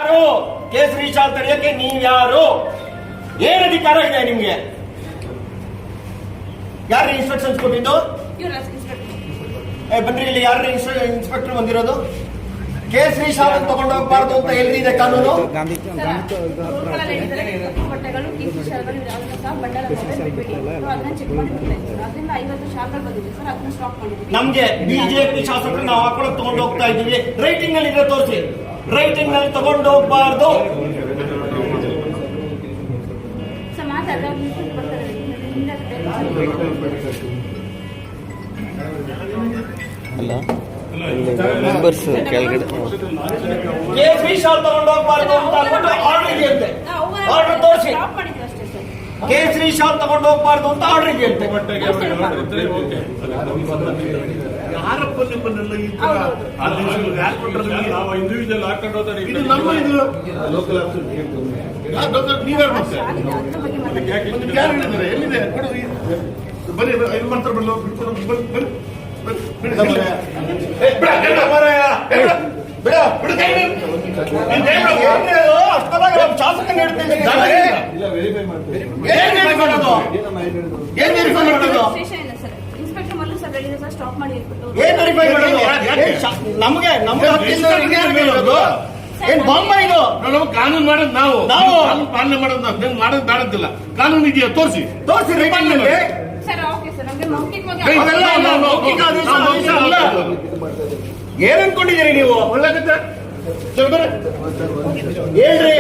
ಯಾರು? ಕೇಸರಿ ಶಾಲ್ ತಡೆಯಕ್ಕೆ ನೀವ್ ಯಾರು? ಏನ್ ಅಧಿಕಾರ ಇದೆ ನಿಮ್ಗೆ? ಯಾರು ಇನ್ಸ್ಟ್ರಕ್ಷನ್ಸ್ ಕೊಟ್ಟಿದ್ದು? ಬನ್ರಿ ಇಲ್ಲಿ, ಯಾರು ಇನ್ಸ್ಪೆಕ್ಟರ್ ಬಂದಿರೋದು? ಕೇಸರಿ ಶಾಲ್ ತಗೊಂಡು ಹೋಗ್ಬಾರ್ದು ಅಂತ ಎಲ್ಲಿದೆ ಕಾನೂನು? ನಮ್ಗೆ ಬಿಜೆಪಿ ಶಾಸಕರು ನಾವು ಹಾಕೊಳ್ಳೋಕೆ ತಗೊಂಡು ಹೋಗ್ತಾ ಇದೀವಿ. ರೈಟಿಂಗ್ ನಲ್ಲಿ ಇದ್ರೆ ತೋರಿಸಿ. ರೈಟಿಂಗ್ ನಲ್ಲಿ ತಗೊಂಡು ಹೋಗ್ಬಾರ್ದು. ಅಲ್ಲ ಮೆಂಬರ್ಸ್ ಕೆಳಗಡೆ ಕೇಸರಿ ಶಾಲ್ ತಗೊಂಡು ಹೋಗ್ಬಾರ್ದು ಅಂತ ಅಂದ್ಬಿಟ್ಟು ಆರ್ಡರ್ ಇದೆಯಂತೆ. ಆರ್ಡರ್ ತೋರಿಸಿ. ಕೇಸರಿ ಶಾಲ್ ತಗೊಂಡು ಹೋಗ್ಬಾರ್ದು ಅಂತ ಆರ್ಡರ್ ಇದೆಯಂತೆ. ಯಾರಪ್ಪ ನಿಮ್ಮನ್ನೆಲ್ಲ ಈ ತರ ಇಂಡಿವಿಜುವಲ್ ಹಾಕೊಂಡು ಹೋಗ್ತಾರೆ? ಇದು ನಮ್ಮ ಇದು ಲೋಕಲ್ ನೀವೇ ಎಲ್ಲಿದೆ ಬರೀ ಇದು ಮಾಡ್ತಾರೆ. ಏನ್ ಬಾಂಬ ಇದು? ನಾವು ಕಾನೂನು ಮಾಡೋದು ನಾವು ಪಾಲನೆ ಮಾಡೋದು ನಾವು ಮಾಡೋದು ಬೇಡದಿಲ್ಲ. ಕಾನೂನು ಇದೆಯಾ? ತೋರಿಸಿ ಏನ್ ಅನ್ಕೊಂಡಿದ್ದೀರಿ ನೀವು? ಒಳ್ಳೆಗತ್ತೆ ಹೇಳ್ರಿ.